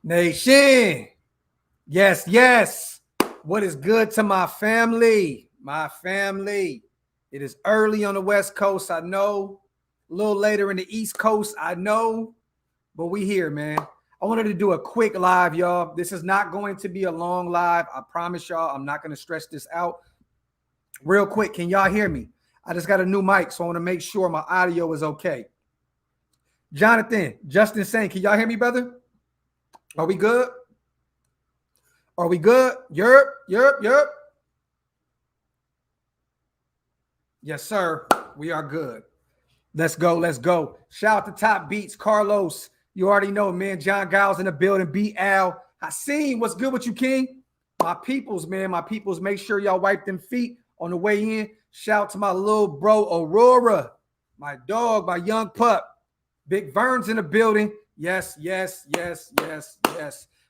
Nation. Yes, yes. What is good to my family? My family. It is early on the West Coast, I know. A little later in the East Coast, I know. But we here, man. I wanted to do a quick live, y'all. This is not going to be a long live. I promise y'all I'm not going to stretch this out. Real quick, can y'all hear me? I just got a new mic, so I want to make sure my audio is okay. Jonathan, Justin saying, can y'all hear me, brother? Are we good? Are we good? Yerp. Yes, sir. We are good. Let's go. Shout out to Top Beats, Carlos. You already know, man. John Giles in the building. B. Al. Hakeem, what's good with you, King? My peoples, man. My peoples, make sure y'all wipe them feet on the way in. Shout out to my little bro, Aurora. My dog, my young pup. Big Vern's in the building. Yes.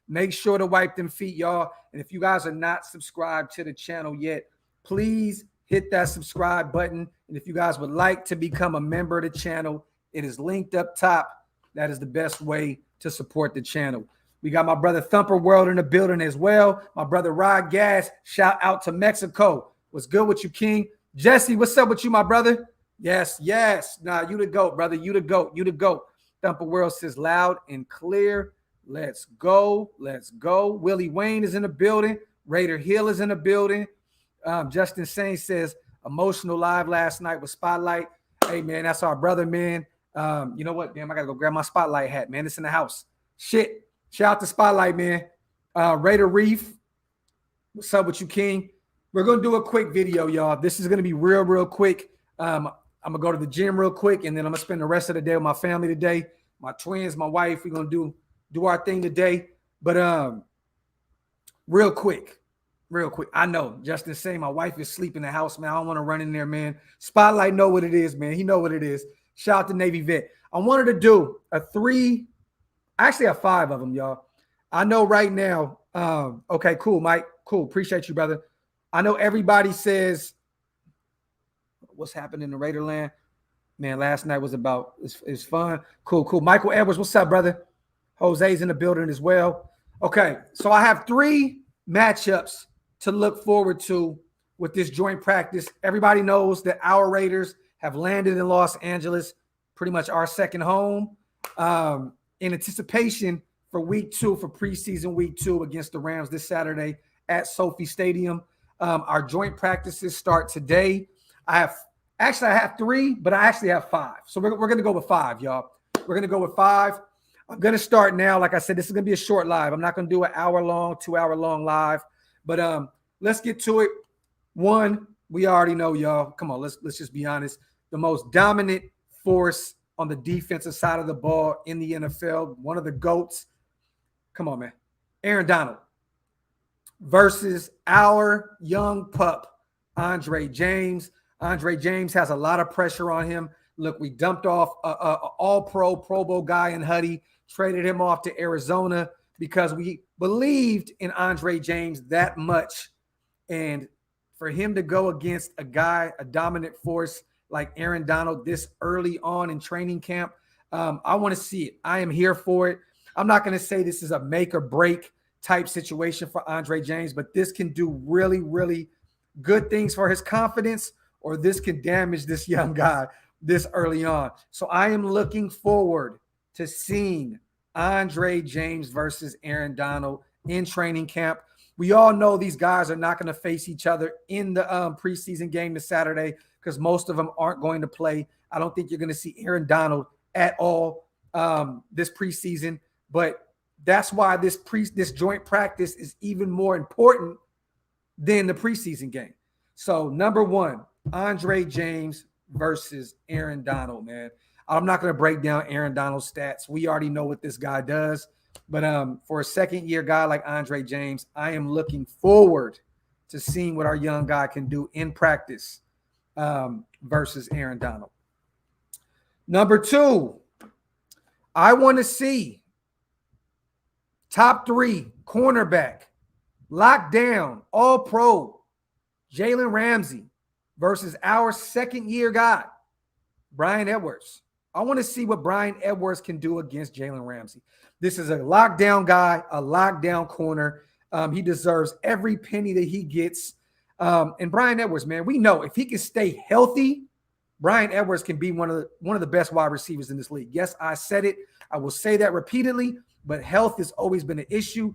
Make sure to wipe them feet, y'all. And if you guys are not subscribed to the channel yet, please hit that subscribe button. And if you guys would like to become a member of the channel, it is linked up top. That is the best way to support the channel. We got my brother Thumper World in the building as well. My brother Rod Gas. Shout out to Mexico. What's good with you, King? Jesse, what's up with you, my brother? Yes. Nah, you the GOAT, brother. You the GOAT. Thumper World says loud and clear. Let's go. Willie Wayne is in the building. Raider Hill is in the building. Justin Sain says, emotional live last night with Spotlight. Hey, man, that's our brother, man. You know what? Damn, I got to go grab my Spotlight hat, man. It's in the house. Shit. Shout out to Spotlight, man. Raider Reef. What's up with you, King? We're going to do a quick video, y'all. This is going to be real quick. I'm going to go to the gym real quick, and then I'm going to spend the rest of the day with my family today. My twins, my wife, we're going to do our thing today. But real quick. I know Justin saying my wife is asleep in the house, man. I don't want to run in there, man. Spotlight know what it is, man. He know what it is. Shout out to Navy Vet. I wanted to do a 3. I actually have 5 of them, y'all. I know right now. Okay, cool, Mike. Cool. Appreciate you, brother. I know everybody says what's happening in the Raider land. Man, last night was about it's fun. Cool. Michael Edwards, what's up, brother? Jose's in the building as well. Okay, so I have 3 matchups to look forward to with this joint practice. Everybody knows that our Raiders have landed in Los Angeles, pretty much our second home, in anticipation for week 2, for preseason week 2 against the Rams this Saturday at Sophie Stadium. Our joint practices start today. I have 3, but I actually have 5. So we're going to go with 5, y'all. We're going to go with 5. I'm going to start now. Like I said, this is going to be a short live. I'm not going to do an hour-long, 2-hour-long live. But let's get to it. 1, we already know, y'all. Come on, let's just be honest. The most dominant force on the defensive side of the ball in the NFL, one of the GOATs. Come on, man. Aaron Donald versus our young pup, Andre James. Andre James has a lot of pressure on him. Look, we dumped off an all-pro, Pro Bowl guy in Huddy, traded him off to Arizona because we believed in Andre James that much. And for him to go against a guy, a dominant force like Aaron Donald this early on in training camp, I want to see it. I am here for it. I'm not going to say this is a make or break type situation for Andre James, but this can do really good things for his confidence, or this can damage this young guy this early on. So I am looking forward to seeing Andre James versus Aaron Donald in training camp. We all know these guys are not going to face each other in the preseason game this Saturday because most of them aren't going to play. I don't think you're going to see Aaron Donald at all this preseason, but that's why this joint practice is even more important than the preseason game. So number 1, Andre James versus Aaron Donald, man. I'm not going to break down Aaron Donald's stats. We already know what this guy does. But for a second-year guy like Andre James, I am looking forward to seeing what our young guy can do in practice versus Aaron Donald. Number 2, I want to see top 3 cornerback, lockdown, all-pro, Jalen Ramsey versus our second-year guy, Brian Edwards, I want to see what Bryan Edwards can do against Jalen Ramsey. This is a lockdown guy, a lockdown corner. He deserves every penny that he gets. And Bryan Edwards, man, we know if he can stay healthy, Bryan Edwards can be one of the best wide receivers in this league. Yes, I said it. I will say that repeatedly, but health has always been an issue.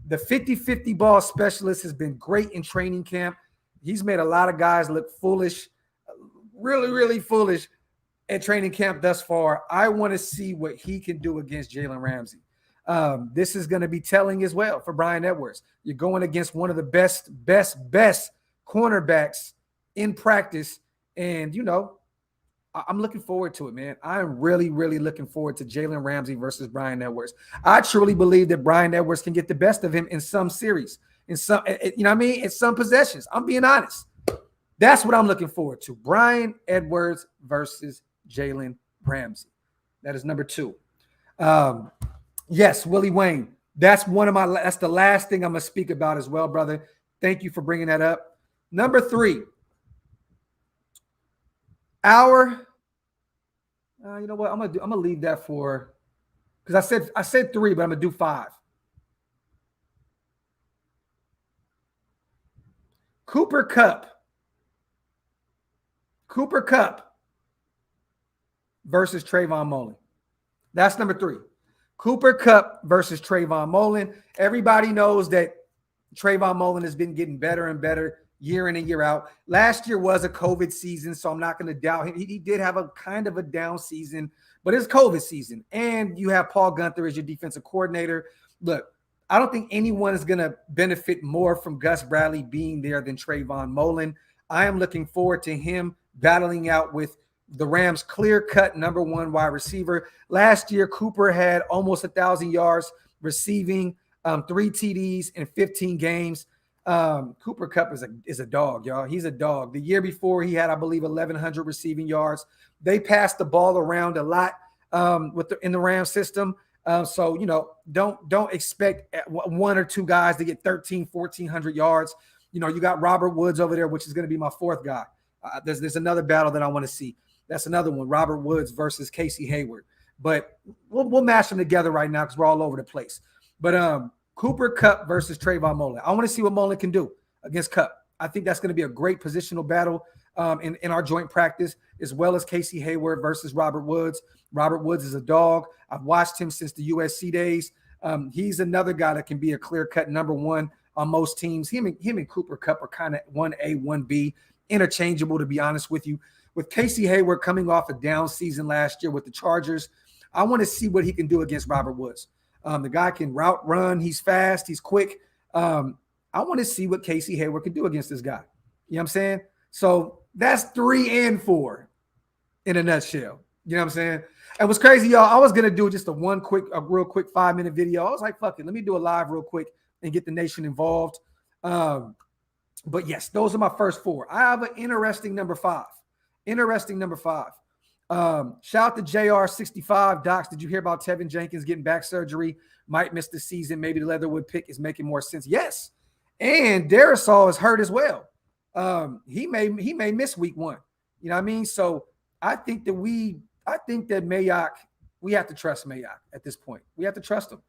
The 50-50 ball specialist has been great in training camp. He's made a lot of guys look foolish, really, really foolish at training camp thus far. I want to see what he can do against Jalen Ramsey. This is going to be telling as well for Bryan Edwards. You're going against one of the best cornerbacks in practice. And, you know, I'm looking forward to it, man. I'm really, really looking forward to Jalen Ramsey versus Bryan Edwards. I truly believe that Bryan Edwards can get the best of him in some series, in some, you know what I mean, in some possessions. I'm being honest. That's what I'm looking forward to. Bryan Edwards versus Jalen Ramsey. That is number 2. Yes, Willie Wayne. That's the last thing I'm going to speak about as well, brother. Thank you for bringing that up. Number 3. You know what? I'm gonna leave that for, because I said 3, but I'm gonna do 5. Cooper Kupp versus Trayvon Mullen. That's number 3. Cooper Kupp versus Trayvon Mullen. Everybody knows that Trayvon Mullen has been getting better and better year in and year out. Last year was a COVID season, so I'm not going to doubt him. He did have a kind of a down season, but it's COVID season. And you have Paul Guenther as your defensive coordinator. Look, I don't think anyone is going to benefit more from Gus Bradley being there than Trayvon Mullen. I am looking forward to him battling out with the Rams' clear-cut number 1 wide receiver. Last year, Cooper had almost 1,000 yards receiving, 3 TDs in 15 games. Cooper Kupp is a dog, y'all. He's a dog. The year before, he had, I believe, 1,100 receiving yards. They passed the ball around a lot in the Rams system. So, you know, don't expect 1 or 2 guys to get 1,400 yards. You know, you got Robert Woods over there, which is going to be my 4th guy. There's another battle that I want to see. That's another one, Robert Woods versus Casey Hayward. But we'll mash them together right now because we're all over the place. But Cooper Kupp versus Trayvon Mullen. I want to see what Mullen can do against Kupp. I think that's going to be a great positional battle in our joint practice, as well as Casey Hayward versus Robert Woods. Robert Woods is a dog. I've watched him since the USC days. He's another guy that can be a clear-cut number 1 on most teams. Him and Cooper Kupp are kind of 1A, 1B, interchangeable, to be honest with you. With Casey Hayward coming off a down season last year with the Chargers, I want to see what he can do against Robert Woods. The guy can route run. He's fast. He's quick. I want to see what Casey Hayward can do against this guy. You know what I'm saying? So that's 3 and 4 in a nutshell. You know what I'm saying? And what's crazy, y'all, I was going to do just a real quick 5-minute video. I was like, fuck it. Let me do a live real quick and get the nation involved. But yes, those are my first 4. I have an interesting number 5. Shout out to JR65. Docs, did you hear about Tevin Jenkins getting back surgery? Might miss the season. Maybe the Leatherwood pick is making more sense. Yes. And Darisaw is hurt as well. He may miss week 1. You know what I mean? So I think that Mayock, we have to trust Mayock at this point. We have to trust him.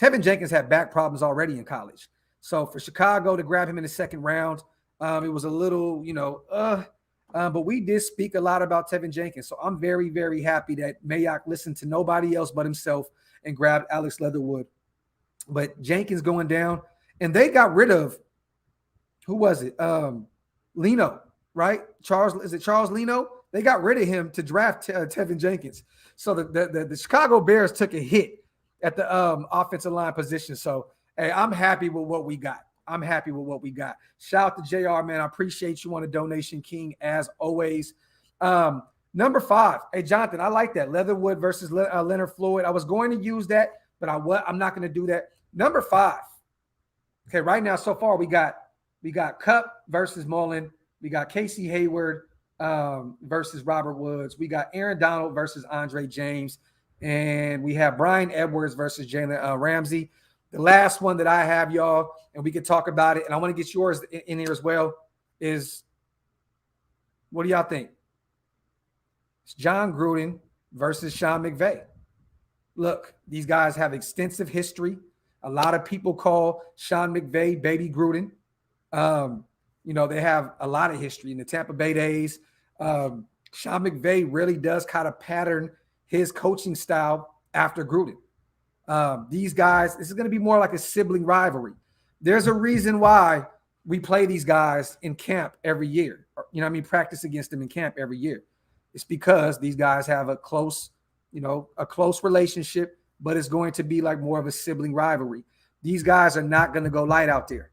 Tevin Jenkins had back problems already in college. So for Chicago to grab him in the 2nd round, it was a little, but we did speak a lot about Tevin Jenkins. So I'm very, very happy that Mayock listened to nobody else but himself and grabbed Alex Leatherwood. But Jenkins going down, and they got rid of, who was it? Leno, right? Charles Leno? They got rid of him to draft Tevin Jenkins. So the Chicago Bears took a hit at the offensive line position. So, hey, I'm happy with what we got. Shout out to JR, man. I appreciate you on the donation king as always. Number 5. Hey, Jonathan, I like that. Leatherwood versus Leonard Floyd. I was going to use that, but I'm not going to do that. Number 5. Okay, right now, so far, we got Kupp versus Mullen. We got Casey Hayward versus Robert Woods. We got Aaron Donald versus Andre James. And we have Bryan Edwards versus Jalen Ramsey. The last one that I have, y'all, and we can talk about it, and I want to get yours in here as well, is what do y'all think? It's John Gruden versus Sean McVay. Look, these guys have extensive history. A lot of people call Sean McVay Baby Gruden. They have a lot of history in the Tampa Bay days. Sean McVay really does kind of pattern his coaching style after Gruden. These guys, this is going to be more like a sibling rivalry. There's a reason why we play these guys in camp every year. Practice against them in camp every year. It's because these guys have a close relationship, but it's going to be like more of a sibling rivalry. These guys are not going to go light out there.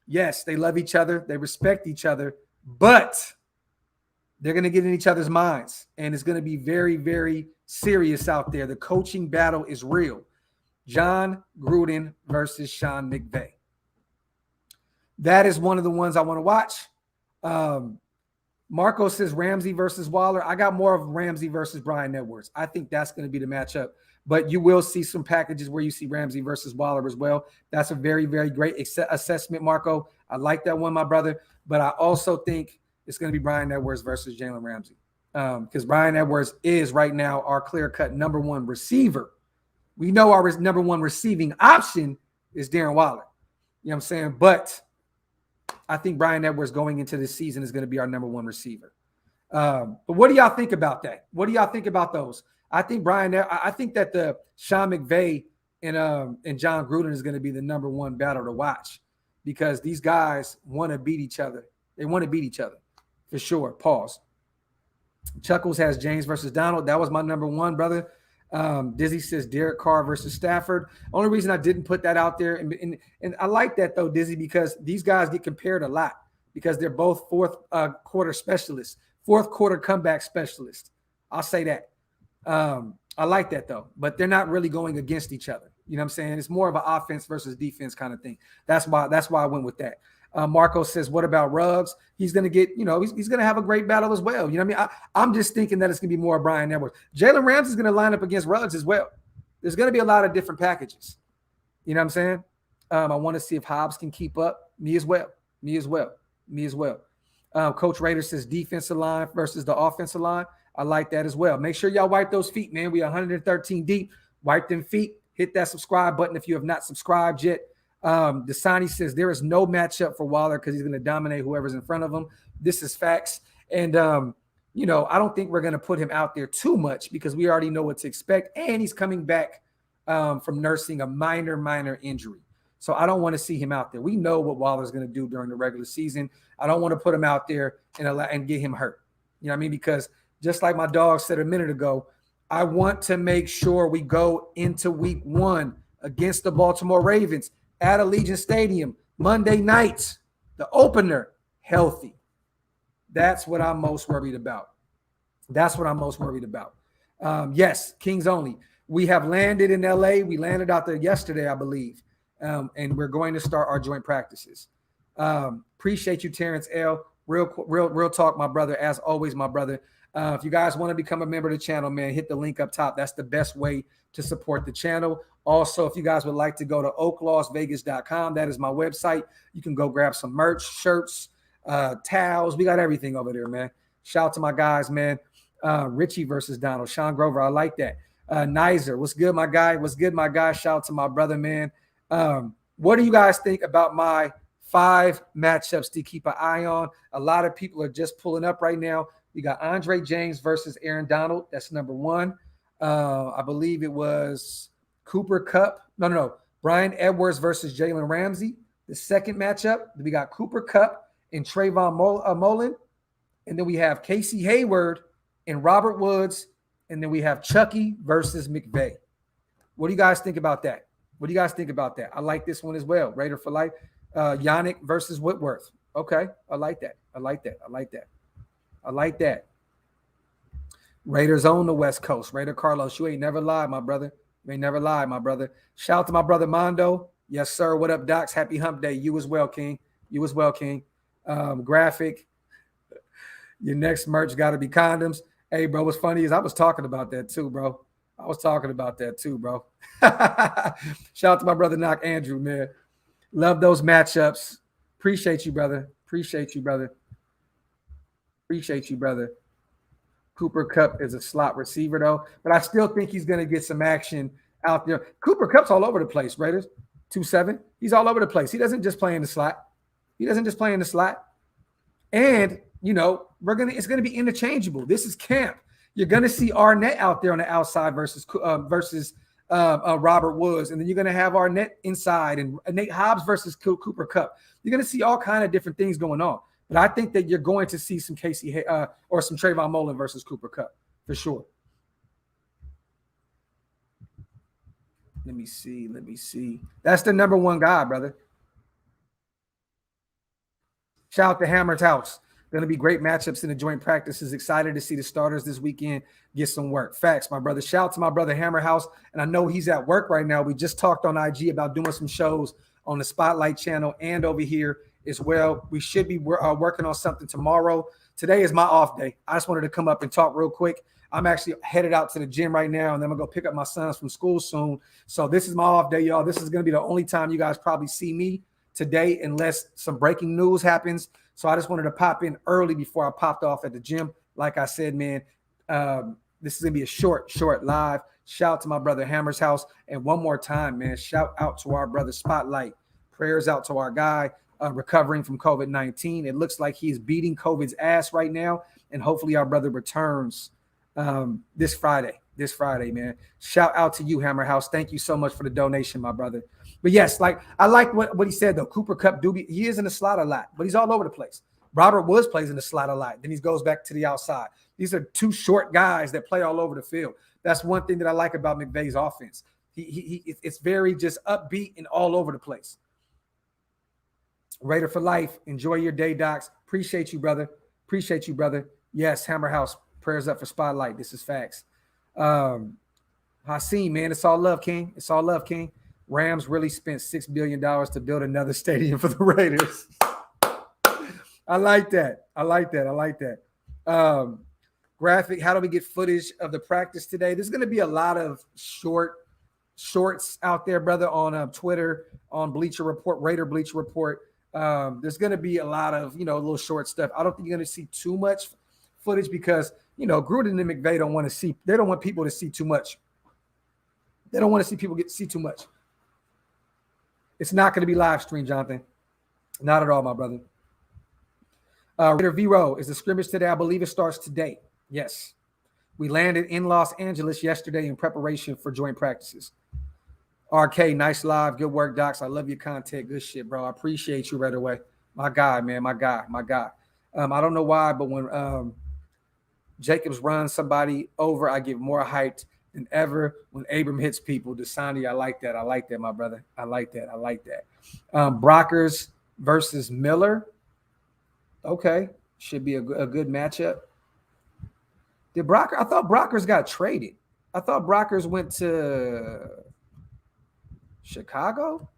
Yes, they love each other. They respect each other, but they're going to get in each other's minds, and it's going to be very, very serious out there. The coaching battle is real. John Gruden versus Sean McVay. That is one of the ones I want to watch. Marco says Ramsey versus Waller. I got more of Ramsey versus Brian Edwards. I think that's going to be the matchup. But you will see some packages where you see Ramsey versus Waller as well. That's a very, very great assessment, Marco. I like that one, my brother. But I also think it's going to be Brian Edwards versus Jalen Ramsey. Because Brian Edwards is right now our clear-cut number one receiver. We know our number one receiving option is Darren Waller. You know what I'm saying? But I think Brian Edwards going into this season is going to be our number one receiver. But what do y'all think about that? What do y'all think about those? I think that the Sean McVay and John Gruden is going to be the number one battle to watch because these guys want to beat each other. They want to beat each other for sure. Pause. Chuckles has James versus Donald. That was my number one, brother. Dizzy says Derek Carr versus Stafford. Only reason I didn't put that out there, and I like that though, Dizzy, because these guys get compared a lot because they're both fourth quarter specialists, fourth quarter comeback specialists. I'll say that. I like that though, but they're not really going against each other. You know what I'm saying? It's more of an offense versus defense kind of thing. That's why I went with that. Marco says, what about Ruggs? He's going to get, he's going to have a great battle as well. You know what I mean? I'm just thinking that it's going to be more Brian Edwards. Jalen Ramsey is going to line up against Ruggs as well. There's going to be a lot of different packages. You know what I'm saying? I want to see if Hobbs can keep up. Me as well. Coach Rader says defensive line versus the offensive line. I like that as well. Make sure y'all wipe those feet, man. We 113 deep. Wipe them feet. Hit that subscribe button if you have not subscribed yet. Dasani says there is no matchup for Waller because he's going to dominate whoever's in front of him. This is facts. And, I don't think we're going to put him out there too much because we already know what to expect. And he's coming back from nursing a minor injury. So I don't want to see him out there. We know what Waller's going to do during the regular season. I don't want to put him out there and get him hurt. You know what I mean? Because just like my dog said a minute ago, I want to make sure we go into week 1 against the Baltimore Ravens at Allegiant Stadium, Monday nights, the opener, healthy. That's what I'm most worried about. Yes, Kings only. We have landed in LA. We landed out there yesterday, I believe. And we're going to start our joint practices. Appreciate you, Terrence L. Real talk, my brother. As always, my brother. If you guys want to become a member of the channel, man, hit the link up top. That's the best way to support the channel. Also, if you guys would like to go to oaklasvegas.com, that is my website. You can go grab some merch, shirts, towels. We got everything over there, man. Shout out to my guys, man. Richie versus Donald. Sean Grover, I like that. Nizer, what's good, my guy? Shout out to my brother, man. What do you guys think about my 5 matchups to keep an eye on? A lot of people are just pulling up right now. We got Andre James versus Aaron Donald. That's number 1. I believe it was Cooper Kupp. No. Brian Edwards versus Jalen Ramsey. The second matchup, we got Cooper Kupp and Trayvon Mullen. And then we have Casey Hayward and Robert Woods. And then we have Chucky versus McVay. What do you guys think about that? I like this one as well. Raider for life. Yannick versus Whitworth. Okay. I like that. Raiders own the West Coast. Raider Carlos, you ain't never lied, my brother. Shout out to my brother Mondo. Yes, sir. What up, Docs? Happy hump day. You as well, King. Graphic. Your next merch got to be condoms. Hey, bro, what's funny is I was talking about that too, bro. Shout out to my brother Knock Andrew, man. Love those matchups. Appreciate you, brother. Cooper Kupp is a slot receiver, though, but I still think he's going to get some action out there. Cooper Kupp's all over the place, Raiders. 2-7. He's all over the place. He doesn't just play in the slot. And, it's going to be interchangeable. This is camp. You're going to see Arnett out there on the outside versus Robert Woods. And then you're going to have Arnett inside and Nate Hobbs versus Cooper Kupp. You're going to see all kind of different things going on. But I think that you're going to see some Casey or some Trayvon Mullen versus Cooper Kupp for sure. Let me see. That's the number one guy, brother. Shout out to Hammer's House. Going to be great matchups in the joint practices. Excited to see the starters this weekend get some work. Facts, my brother. Shout out to my brother Hammer House. And I know he's at work right now. We just talked on IG about doing some shows on the Spotlight channel and over here as well. We should be working on something tomorrow. Today is my off day. I just wanted to come up and talk real quick. I'm actually headed out to the gym right now, and then I'm going to go pick up my sons from school soon. So this is my off day, y'all. This is going to be the only time you guys probably see me today unless some breaking news happens. So I just wanted to pop in early before I popped off at the gym. Like I said, man, this is going to be a short live. Shout out to my brother Hammer's House. And one more time, man, shout out to our brother Spotlight. Prayers out to our guy recovering from COVID-19. It looks like he's beating COVID's ass right now. And hopefully our brother returns this Friday, man. Shout out to you, Hammer House. Thank you so much for the donation, my brother. But yes, I like what he said, though. Cooper Kupp, he is in the slot a lot, but he's all over the place. Robert Woods plays in the slot a lot. Then he goes back to the outside. These are two short guys that play all over the field. That's one thing that I like about McVay's offense. It's very just upbeat and all over the place. Raider for life. Enjoy your day, Docs. Appreciate you, brother. Yes, Hammer House. Prayers up for Spotlight. This is facts. Hassim, man, it's all love, King. Rams really spent $6 billion to build another stadium for the Raiders. I like that. Graphic, how do we get footage of the practice today? There's going to be a lot of shorts out there, brother, on Twitter, on Bleacher Report, Raider Bleacher Report. There's going to be a lot of, little short stuff. I don't think you're going to see too much footage because, Gruden and McVay they don't want people to see too much. They don't want to see people see too much. It's not going to be live stream, Jonathan. Not at all, my brother. Raider V-Row, is the scrimmage today? I believe it starts today. Yes. We landed in Los Angeles yesterday in preparation for joint practices. RK, nice live. Good work, Docs. I love your content. Good shit, bro. I appreciate you right away. My guy, man. My guy. I don't know why, but when Jacobs runs somebody over, I get more hyped than ever when Abram hits people. Desani, I like that, my brother. I like that. Brockers versus Miller. Okay. Should be a good matchup. I thought Brockers got traded. I thought Brockers went to Chicago.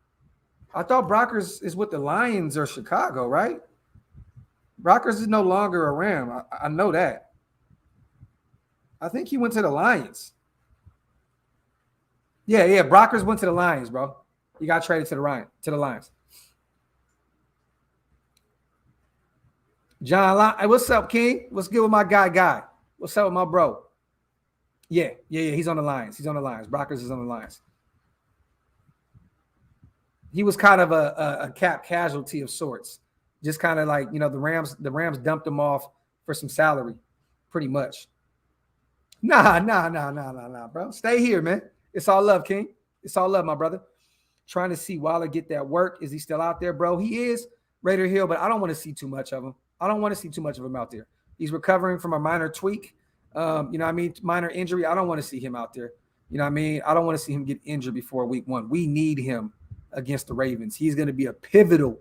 I thought Brockers is with the Lions or Chicago, right? Brockers is no longer a Ram. I know that. I think he went to the Lions. Yeah. Brockers went to the Lions, bro. He got traded to the Lions. John, hey, what's up, King? What's good with my guy? What's up with my bro? Yeah. He's on the Lions. Brockers is on the Lions. He was kind of a cap casualty of sorts. Just kind of like, the Rams dumped him off for some salary, pretty much. Nah, bro. Stay here, man. It's all love, King. It's all love, my brother. Trying to see Waller get that work. Is he still out there, bro? He is, Raider Hill, but I don't want to see too much of him. Out there. He's recovering from a minor tweak. Minor injury. I don't want to see him out there. I don't want to see him get injured before week 1. We need him against the Ravens. He's going to be a pivotal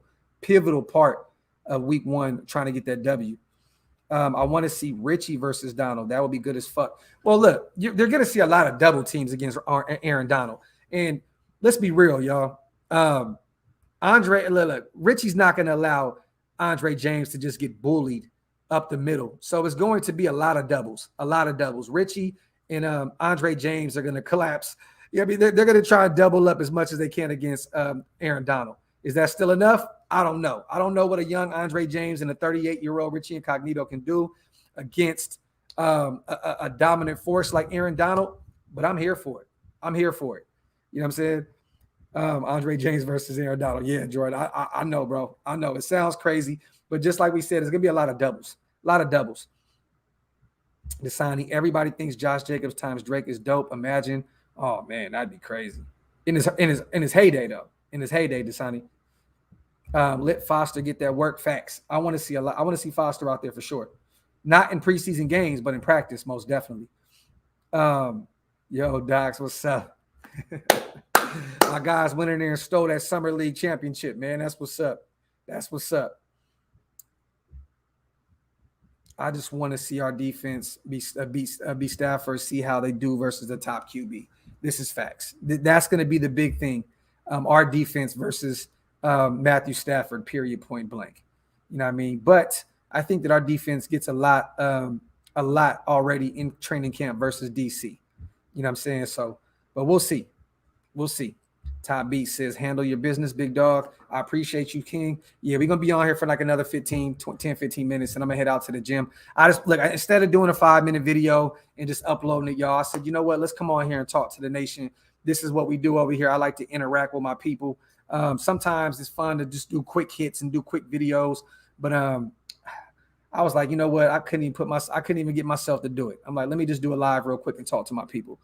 part of week 1 trying to get that W. I want to see Richie versus Donald. That would be good as fuck. Well, look, they're going to see a lot of double teams against Aaron Donald. And let's be real, y'all. Richie's not going to allow Andre James to just get bullied up the middle. So it's going to be a lot of doubles. Richie and Andre James are going to collapse. They're going to try and double up as much as they can against Aaron Donald. Is that still enough? I don't know. I don't know what a young Andre James and a 38-year-old Richie Incognito can do against a dominant force like Aaron Donald, but I'm here for it. I'm here for it. You know what I'm saying? Andre James versus Aaron Donald. Yeah, Jordan. I know, bro. I know it sounds crazy, but just like we said, it's gonna be a lot of doubles. A lot of doubles. The signing. Everybody thinks Josh Jacobs times Drake is dope. Imagine. Oh man, that'd be crazy. In his heyday though. In his heyday, Dasani. Let Foster get that work. Facts. I want to see a lot. I want to see Foster out there for sure. Not in preseason games, but in practice, most definitely. Yo, Docs, what's up? My guys went in there and stole that summer league championship, man. That's what's up. That's what's up. I just want to see our defense be Stafford, see how they do versus the top QB. This is facts. That's going to be the big thing. Our defense versus Matthew Stafford, period, point blank. You know what I mean? But I think that our defense gets a lot already in training camp versus DC. You know what I'm saying? So, but we'll see. We'll see. Top Beat says, handle your business, big dog. I appreciate you, King. Yeah, we're going to be on here for like another 10, 15 minutes, and I'm going to head out to the gym. I just, look, instead of doing a 5-minute video and just uploading it, y'all, I said, you know what? Let's come on here and talk to the nation. This is what we do over here. I like to interact with my people. Sometimes it's fun to just do quick hits and do quick videos, but I was like, you know what? I couldn't even get myself to do it. I'm like, let me just do a live real quick and talk to my people.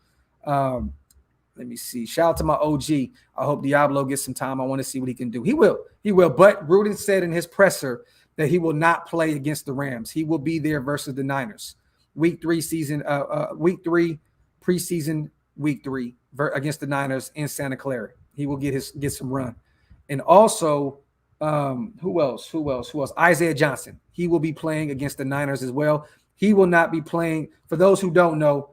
Let me see. Shout out to my OG. I hope Diablo gets some time. I want to see what he can do. He will. He will. But Gruden said in his presser that he will not play against the Rams. He will be there versus the Niners. Week 3 preseason, week 3 against the Niners in Santa Clara. He will get some run. And also, who else? Isaiah Johnson. He will be playing against the Niners as well. He will not be playing. For those who don't know,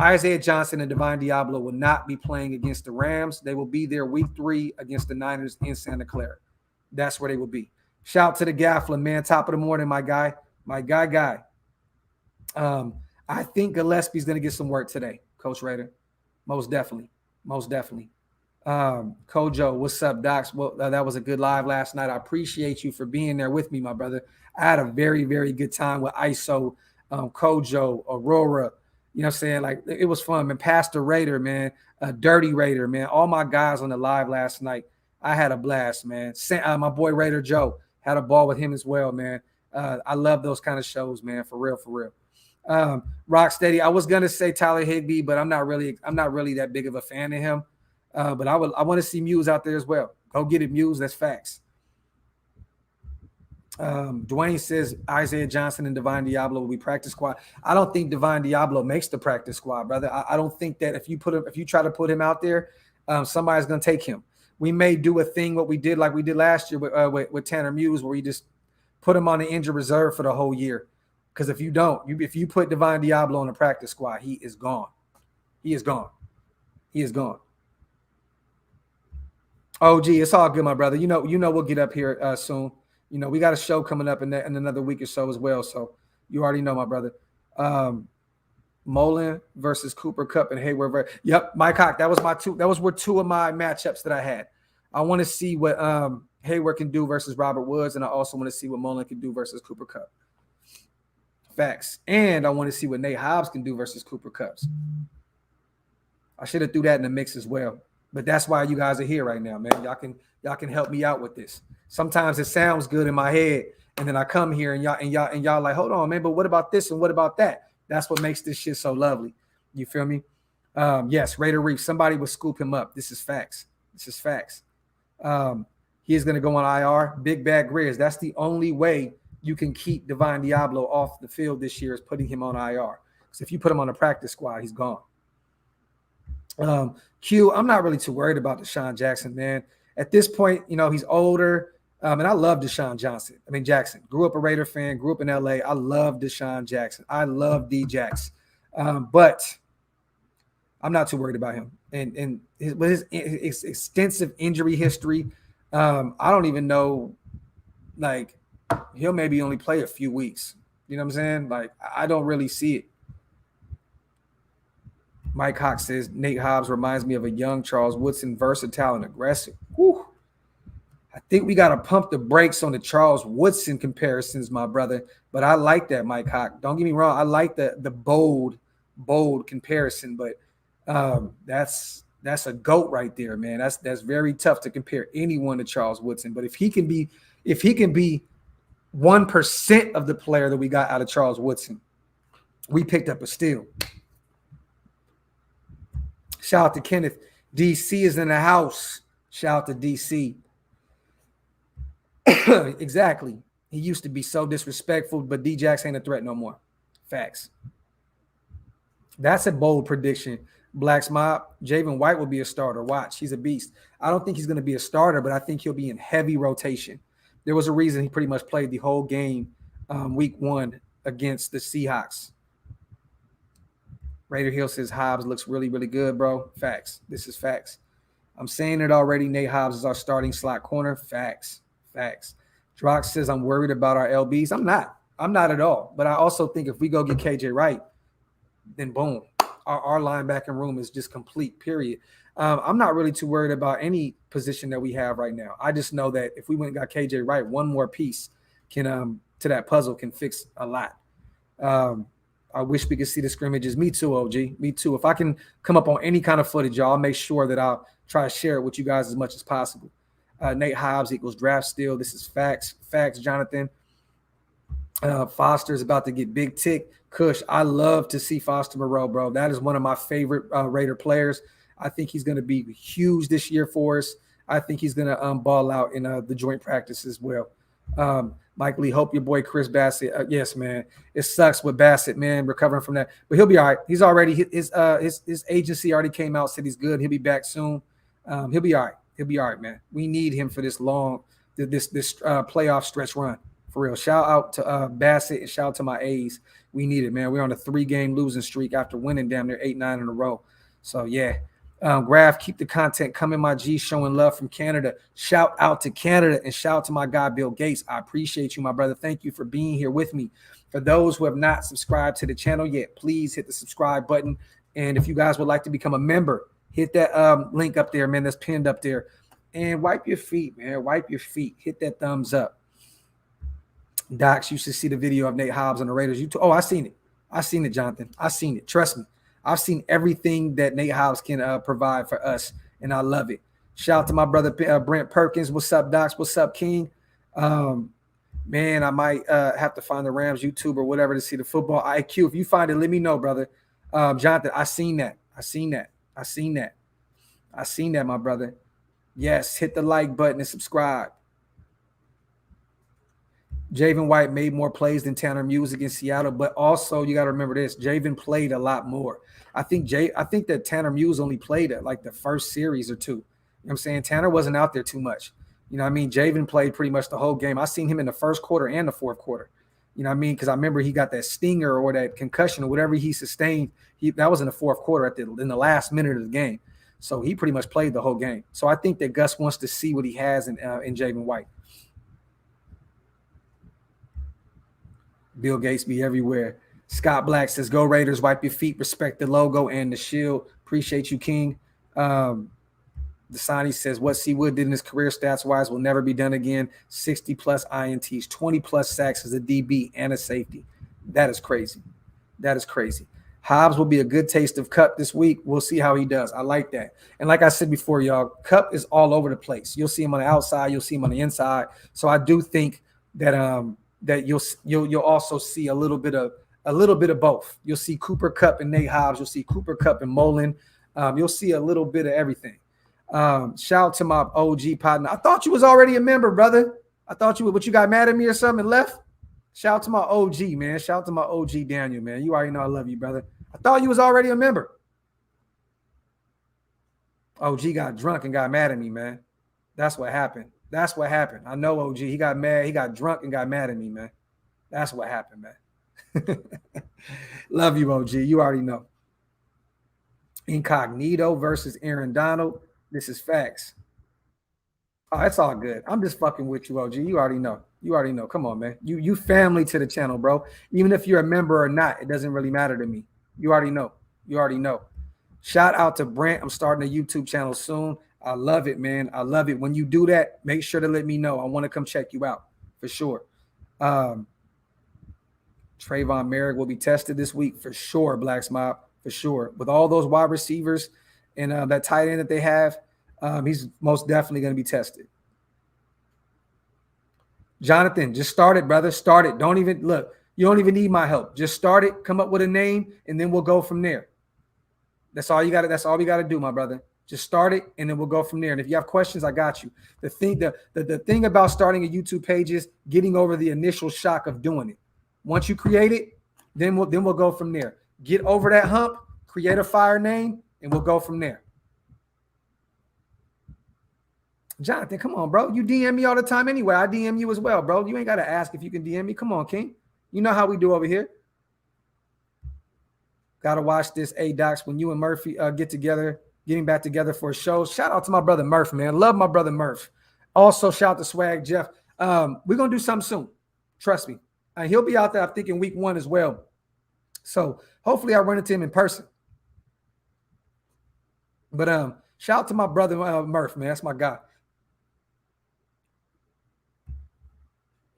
Isaiah Johnson and Divine Diablo will not be playing against the Rams. They will be there week 3 against the Niners in Santa Clara. That's where they will be. Shout out to the Gaffler, man. Top of the morning, my guy. My guy. I think Gillespie's going to get some work today, Coach Rader. Most definitely. Kojo, what's up, Docs? Well, that was a good live last night. I appreciate you for being there with me, my brother. I had a very, very good time with ISO, Kojo, Aurora. You know what I'm saying? Like, it was fun, man. Pastor Raider, man. Dirty Raider, man. All my guys on the live last night. I had a blast, man. My boy Raider Joe had a ball with him as well, man. I love those kind of shows, man. For real. Rocksteady. I was gonna say Tyler Higbee, but I'm not really that big of a fan of him. But I want to see Muse out there as well. Go get it, Muse. That's facts. Dwayne says Isaiah Johnson and Divine Diablo will be practice squad. I don't think Divine Diablo makes the practice squad, brother. I don't think that if you try to put him out there, somebody's gonna take him. We may do a thing what we did last year with Tanner Muse, where we just put him on the injured reserve for the whole year. Because if you put Divine Diablo on the practice squad, he is gone. He is gone. Oh, gee, it's all good, my brother. You know we'll get up here soon. You know, we got a show coming up in another week or so as well. So you already know, my brother. Mullen versus Cooper Kupp and Hayward. Yep, Mike Hawk. That were 2 of my matchups that I had. I want to see what Hayward can do versus Robert Woods, and I also want to see what Mullen can do versus Cooper Kupp. Facts. And I want to see what Nate Hobbs can do versus Cooper Kupp. I should have threw that in the mix as well. But that's why you guys are here right now, man. Y'all can help me out with this. Sometimes it sounds good in my head, and then I come here and y'all like, hold on, man, but what about this and what about that? That's what makes this shit so lovely. You feel me? Yes, Raider Reef. Somebody will scoop him up. This is facts. He is going to go on IR. Big Bad Grizz. That's the only way you can keep Divine Diablo off the field this year, is putting him on IR. Because if you put him on the practice squad, he's gone. Q, I'm not really too worried about Deshaun Jackson, man. At this point, you know, he's older. And I love Jackson. Grew up a Raider fan, grew up in LA. I love Deshaun Jackson. I love D-Jax. But I'm not too worried about him. And his extensive injury history, I don't even know, like, he'll maybe only play a few weeks. You know what I'm saying? Like, I don't really see it. Mike Hawk says Nate Hobbs reminds me of a young Charles Woodson, versatile and aggressive. Whew. think we got to pump the brakes on the Charles Woodson comparisons, my brother. But I like that, Mike Hawk. Don't get me wrong. I like the bold comparison, but that's a GOAT right there, man. That's very tough to compare anyone to Charles Woodson. But if he can be 1% of the player that we got out of Charles Woodson, we picked up a steal. Shout out to Kenneth. DC is in the house. Shout out to DC. Exactly. He used to be so disrespectful, but D-Jax ain't a threat no more. Facts. That's a bold prediction. Black's Mob. Javen White will be a starter. Watch. He's a beast. I don't think he's going to be a starter, but I think he'll be in heavy rotation. There was a reason he pretty much played the whole game week 1 against the Seahawks. Raider Hill says Hobbs looks really, really good, bro. Facts. This is facts. I'm saying it already. Nate Hobbs is our starting slot corner. Facts. Facts. Drox says I'm worried about our LBs. I'm not at all. But I also think if we go get KJ Wright, then boom, our linebacking room is just complete, period. I'm not really too worried about any position that we have right now. I just know that if we went and got KJ Wright, one more piece can to that puzzle can fix a lot. I wish we could see the scrimmages. Me too, OG. Me too. If I can come up on any kind of footage, y'all, I'll make sure that I'll try to share it with you guys as much as possible. Nate Hobbs equals draft steal. This is facts. Facts, Jonathan. Foster's about to get big tick. Kush, I love to see Foster Moreau, bro. That is one of my favorite Raider players. I think he's going to be huge this year for us. I think he's going to ball out in the joint practice as well. Mike Lee, hope your boy Chris Bassett. Yes, man. It sucks with Bassett, man, recovering from that. But he'll be all right. He's already his agency already came out, said he's good. He'll be back soon. He'll be all right. He'll be all right, man. We need him for this long, this playoff stretch run. For real. Shout out to Bassett and shout out to my A's. We need it, man. We're on a 3-game losing streak after winning damn near 8-9 in a row. So, yeah. Graf, keep the content coming, my G, showing love from Canada. Shout out to Canada and shout out to my guy, Bill Gates. I appreciate you, my brother. Thank you for being here with me. For those who have not subscribed to the channel yet, please hit the subscribe button. And if you guys would like to become a member, hit that link up there, man, that's pinned up there. And wipe your feet, man. Wipe your feet. Hit that thumbs up. Docs, you should see the video of Nate Hobbs on the Raiders YouTube. Oh, I seen it. I seen it, Jonathan. I seen it. Trust me. I've seen everything that Nate Hobbs can provide for us, and I love it. Shout out to my brother Brent Perkins. What's up, Docs? What's up, King? Man, I might have to find the Rams YouTube or whatever to see the football IQ. If you find it, let me know, brother. Jonathan, I seen that. I seen that, my brother. Yes, hit the like button and subscribe. Javen White made more plays than Tanner Muse against Seattle, but also you got to remember this: Javen played a lot more. I think that Tanner Muse only played at like the first series or two. You know what I'm saying? Tanner wasn't out there too much. You know what I mean? Javen played pretty much the whole game. I seen him in the first quarter and the fourth quarter. You know what I mean? Because I remember he got that stinger or that concussion or whatever he sustained. That was in the fourth quarter in the last minute of the game. So he pretty much played the whole game. So I think that Gus wants to see what he has in Javen White. Bill Gates be everywhere. Scott Black says, go Raiders, wipe your feet, respect the logo and the shield. Appreciate you, King. Dasani says, what C. Wood did in his career stats-wise will never be done again. 60-plus INTs, 20-plus sacks as a DB and a safety. That is crazy. That is crazy. Hobbs will be a good taste of Cup this week. We'll see how he does. I like that. And like I said before, y'all, Cup is all over the place. You'll see him on the outside. You'll see him on the inside. So I do think that that you'll also see a little bit of both. You'll see Cooper Kupp and Nate Hobbs. You'll see Cooper Kupp and Mullen. You'll see a little bit of everything. Shout out to my OG partner. I thought you was already a member, brother. I thought you got mad at me or something and left. Shout out to my OG, man. Shout out to my OG Daniel, man. You already know I love you, brother. I thought you was already a member. OG got drunk and got mad at me, man. That's what happened. That's what happened. I know OG. He got mad. He got drunk and got mad at me, man. That's what happened, man. Love you, OG. You already know. Incognito versus Aaron Donald. This is facts. Oh, it's all good. I'm just fucking with you, OG. You already know. You already know. Come on, man. You family to the channel, bro. Even if you're a member or not, it doesn't really matter to me. You already know. You already know. Shout out to Brent. I'm starting a YouTube channel soon. I love it, man. I love it. When you do that, make sure to let me know. I want to come check you out for sure. Trayvon Merrick will be tested this week for sure, Blacks Mob, for sure. With all those wide receivers and that tight end that they have, he's most definitely going to be tested. Jonathan, just start it, brother. Start it. Don't even look. You don't even need my help. Just start it. Come up with a name, and then we'll go from there. That's all you got. That's all we got to do, my brother. Just start it, and then we'll go from there. And if you have questions, I got you. The thing about starting a YouTube page is getting over the initial shock of doing it. Once you create it, then we'll go from there. Get over that hump, create a fire name, and we'll go from there. Jonathan, come on, bro. You DM me all the time anyway. I DM you as well, bro. You ain't got to ask if you can DM me. Come on, King. You know how we do over here. Got to watch this, A-Docs, when you and Murphy getting back together for a show. Shout out to my brother Murph, man. Love my brother Murph. Also, shout out to Swag Jeff. We're going to do something soon. Trust me. He'll be out there, I'm thinking, week 1 as well. So hopefully I run into him in person. But shout out to my brother Murph, man. That's my guy.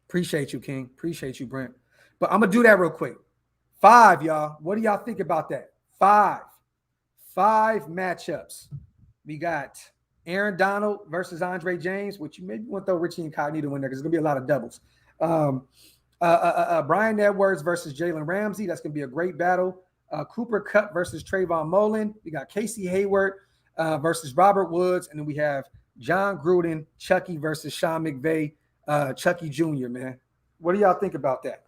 Appreciate you, King. Appreciate you, Brent. But I'm going to do that real quick. 5, y'all. What do y'all think about that? 5 matchups. We got Aaron Donald versus Andre James, which you maybe want to throw Richie Incognito in there because there's going to be a lot of doubles. Brian Edwards versus Jalen Ramsey. That's going to be a great battle. Cooper Kupp versus Trayvon Mullen. We got Casey Hayward versus Robert Woods. And then we have John Gruden, Chucky versus Sean McVay, Chucky Jr., man. What do y'all think about that?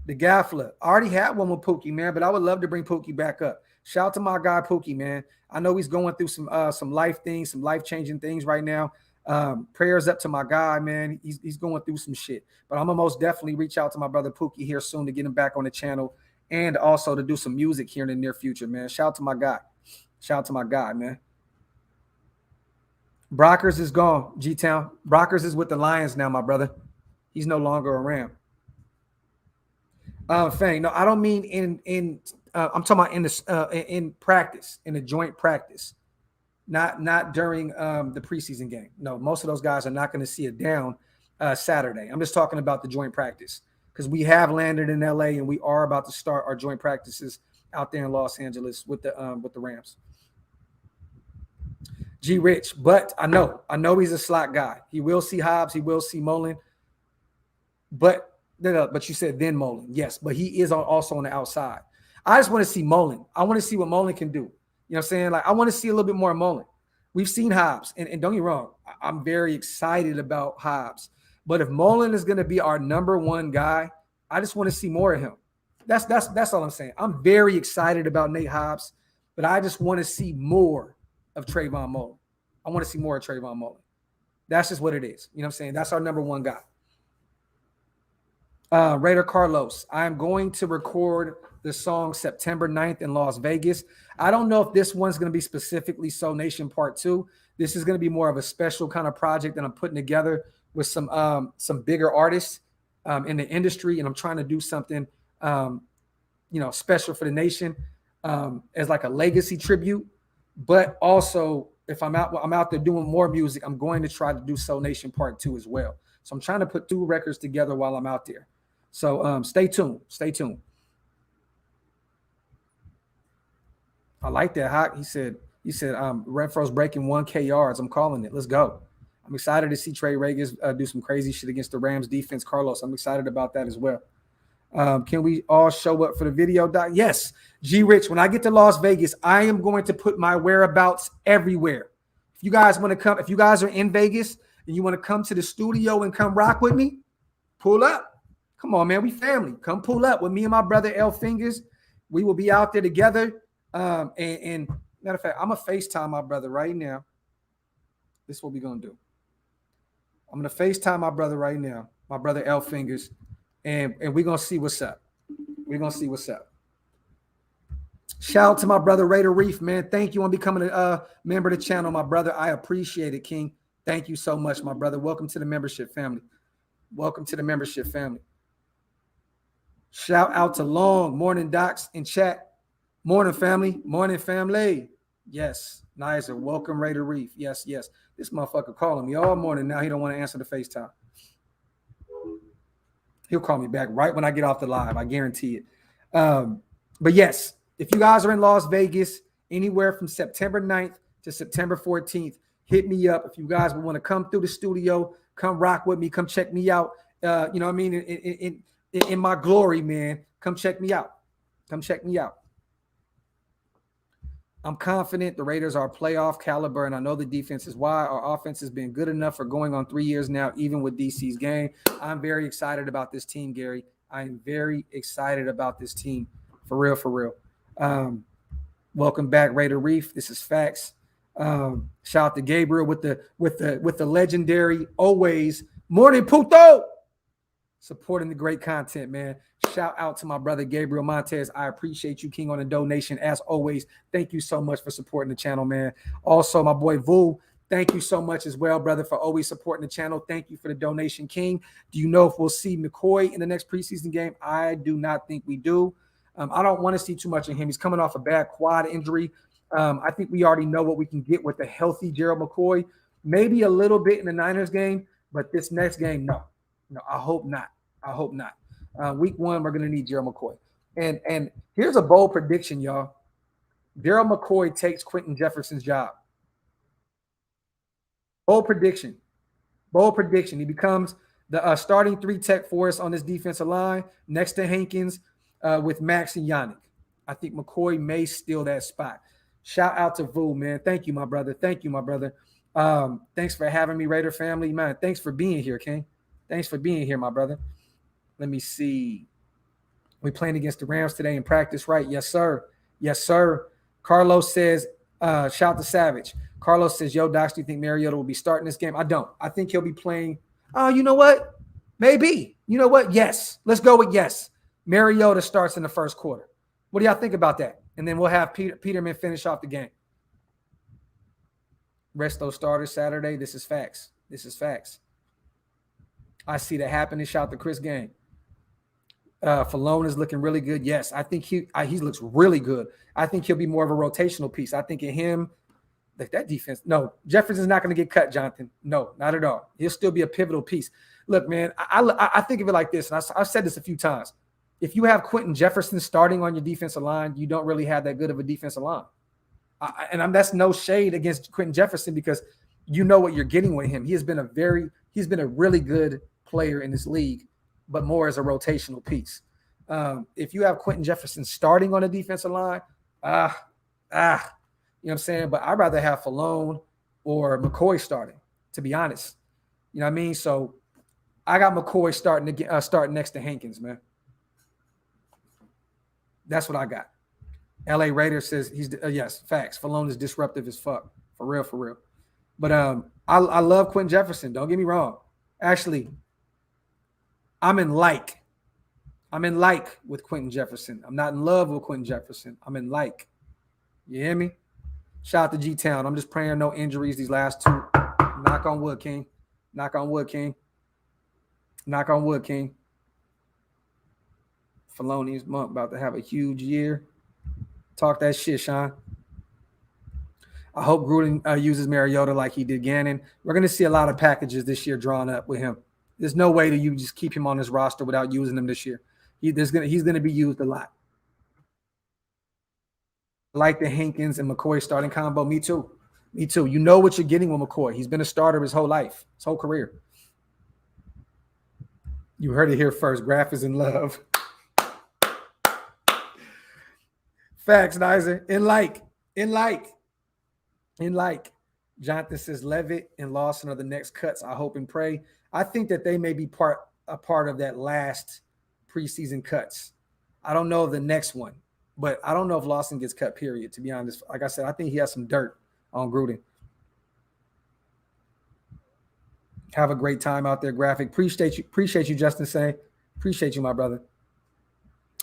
The Gaffler. I already had one with Pookie, man, but I would love to bring Pookie back up. Shout out to my guy Pookie, man. I know he's going through some life things, some life-changing things right now. Prayers up to my guy, man. He's going through some shit. But I'm going to most definitely reach out to my brother Pookie here soon to get him back on the channel and also to do some music here in the near future, man. Shout out to my guy. Man. Brockers is gone, G-Town. Brockers is with the Lions now, my brother. He's no longer a Ram. Fang, no, I don't mean in I'm talking about in practice, in a joint practice, not during the preseason game. No, most of those guys are not going to see it down Saturday. I'm just talking about the joint practice because we have landed in LA and we are about to start our joint practices out there in Los Angeles with the Rams. G Rich, but I know he's a slot guy. He will see Hobbs, he will see Mullen, but you said then Mullen. Yes, but he is also on the outside. I just want to see Mullen. I want to see what Mullen can do. You know what I'm saying? Like, I want to see a little bit more of Mullen. We've seen Hobbs, and don't get me wrong, I'm very excited about Hobbs. But if Mullen is going to be our number one guy, I just want to see more of him. That's all I'm saying. I'm very excited about Nate Hobbs, but I just want to see more of Trayvon Mullen. I want to see more of Trayvon Mullen. That's just what it is. You know what I'm saying? That's our number one guy. Raider Carlos, I'm going to record the song September 9th in Las Vegas. I don't know if this one's going to be specifically Soul Nation Part 2. This is going to be more of a special kind of project that I'm putting together with some bigger artists in the industry, and I'm trying to do something special for the nation as like a legacy tribute. But also, if I'm out there doing more music, I'm going to try to do Soul Nation Part 2 as well. So I'm trying to put 2 records together while I'm out there. So stay tuned. I like that, Hawk. He said Renfro's breaking 1K yards. I'm calling it. Let's go. I'm excited to see Trey Regis do some crazy shit against the Rams defense. Carlos, I'm excited about that as well. Can we all show up for the video, Doc? Yes. G Rich, when I get to Las Vegas, I am going to put my whereabouts everywhere. If you guys want to come, if you guys are in Vegas and you want to come to the studio and come rock with me, pull up. Come on, man. We family. Come pull up with me and my brother L Fingers. We will be out there together. And matter of fact, I'm going to FaceTime my brother right now. This is what we're going to do. I'm going to FaceTime my brother right now, my brother L Fingers, and we're going to see what's up. Shout out to my brother Raider Reef, man. Thank you on becoming a member of the channel, my brother. I appreciate it, King. Thank you so much, my brother. Welcome to the membership family. Shout out to Long. Morning, Docs in chat. Morning, family. Yes. Nicer. Welcome, Raider Reef. Yes, yes. This motherfucker calling me all morning. Now he don't want to answer the FaceTime. He'll call me back right when I get off the live. I guarantee it. But yes, if you guys are in Las Vegas, anywhere from September 9th to September 14th, hit me up. If you guys would want to come through the studio, come rock with me, come check me out. You know what I mean? In my glory, man, come check me out. Come check me out. I'm confident the Raiders are playoff caliber, and I know the defense is why. Our offense has been good enough for going on 3 years now, even with DC's game. I'm very excited about this team, Gary. I'm very excited about this team. For real, for real. Welcome back, Raider Reef. This is Facts. Shout out to Gabriel with the legendary always Morning Puto supporting the great content, man. Shout out to my brother Gabriel Montez. I appreciate you, King on a donation, as always. Thank you so much for supporting the channel, man. Also, my boy Vu, thank you so much as well, brother, for always supporting the channel. Thank you for the donation, King. Do you know if we'll see McCoy in the next preseason game? I do not think we do. I don't want to see too much of him. He's coming off a bad quad injury. I think we already know what we can get with a healthy Gerald McCoy. Maybe a little bit in the Niners game, but this next game, no. No, I hope not. I hope not. Week 1, we're going to need Gerald McCoy. And here's a bold prediction, y'all. Gerald McCoy takes Quentin Jefferson's job. Bold prediction. Bold prediction. He becomes the starting 3 tech for us on this defensive line next to Hankins with Max and Yannick. I think McCoy may steal that spot. Shout out to Vu, man. Thank you, my brother. Thank you, my brother. Thanks for having me, Raider family. Man, thanks for being here, King. Thanks for being here, my brother. Let me see. We playing against the Rams today in practice, right? Yes, sir. Yes, sir. Carlos says, shout to Savage. Carlos says, yo, Docs, do you think Mariota will be starting this game? I don't. I think he'll be playing. Oh, you know what? Maybe. You know what? Yes. Let's go with yes. Mariota starts in the first quarter. What do y'all think about that? And then we'll have Peterman finish off the game. Rest those starters Saturday. This is facts. This is facts. I see that happening. Shout to Chris Gang. Falone is looking really good. Yes, I think he looks really good. I think he'll be more of a rotational piece. I think in him, like that defense. No, Jefferson's not going to get cut, Jonathan. No, not at all. He'll still be a pivotal piece. Look, man, I think of it like this, and I've said this a few times. If you have Quentin Jefferson starting on your defensive line, you don't really have that good of a defensive line. That's no shade against Quentin Jefferson because you know what you're getting with him. He's been a really good player in this league, but more as a rotational piece. If you have Quentin Jefferson starting on the defensive line, you know what I'm saying? But I'd rather have Falone or McCoy starting, to be honest. You know what I mean? So I got McCoy starting next to Hankins, man. That's what I got. LA Raider says yes, facts. Falone is disruptive as fuck. For real, for real. But I love Quentin Jefferson. Don't get me wrong. Actually, I'm in like with Quentin Jefferson. I'm not in love with Quentin Jefferson. I'm in like. You hear me? Shout out to G-Town. I'm just praying no injuries these last 2. Knock on wood, King. Knock on wood, King. Knock on wood, King. Faloni's month about to have a huge year. Talk that shit, Sean. I hope Gruden uses Mariota like he did Gannon. We're going to see a lot of packages this year drawn up with him. There's no way that you just keep him on this roster without using him this year. He's going to be used a lot. I like the Hankins and McCoy starting combo. Me too. Me too. You know what you're getting with McCoy. He's been a starter his whole life, his whole career. You heard it here first. Graf is in love. Facts, Nizer. In like. Jonathan says Levitt and Lawson are the next cuts. I hope and pray. I think that they may be a part of that last preseason cuts. I don't know the next one, but I don't know if Lawson gets cut, period, to be honest. Like I said, I think he has some dirt on Gruden. Have a great time out there, Graphic. Appreciate you, Justin Say. Appreciate you, my brother.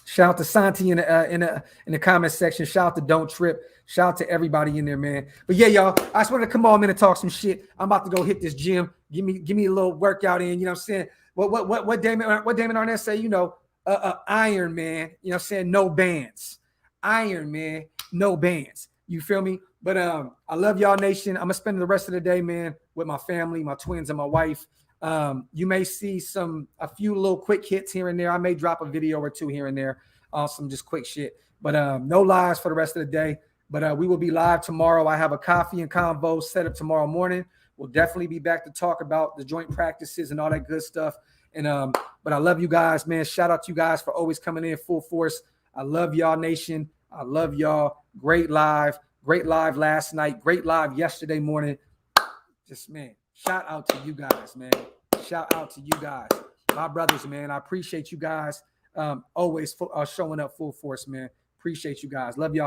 Shout out to Santi in the comment section. Shout out to Don't Trip. Shout out to everybody in there, man. But yeah, y'all, I just wanted to come on, man, and talk some shit. I'm about to go hit this gym. Give me a little workout in. You know what I'm saying? What Damon Arnett say? You know, Iron Man. You know what I'm saying? No bands. Iron Man, no bands. You feel me? But I love y'all, nation. I'm gonna spend the rest of the day, man, with my family, my twins, and my wife. You may see a few little quick hits here and there. I may drop a video or two here and there, some just quick shit. But no lives for the rest of the day. But we will be live tomorrow. I have a coffee and convo set up tomorrow morning. We'll definitely be back to talk about the joint practices and all that good stuff. And but I love you guys, man. Shout out to you guys for always coming in full force. I love y'all, nation. I love y'all. Great live last night. Great live yesterday morning. Just, man, shout out to you guys, man. Shout out to you guys, my brothers, man. I appreciate you guys always showing up full force, man. Appreciate you guys. Love y'all.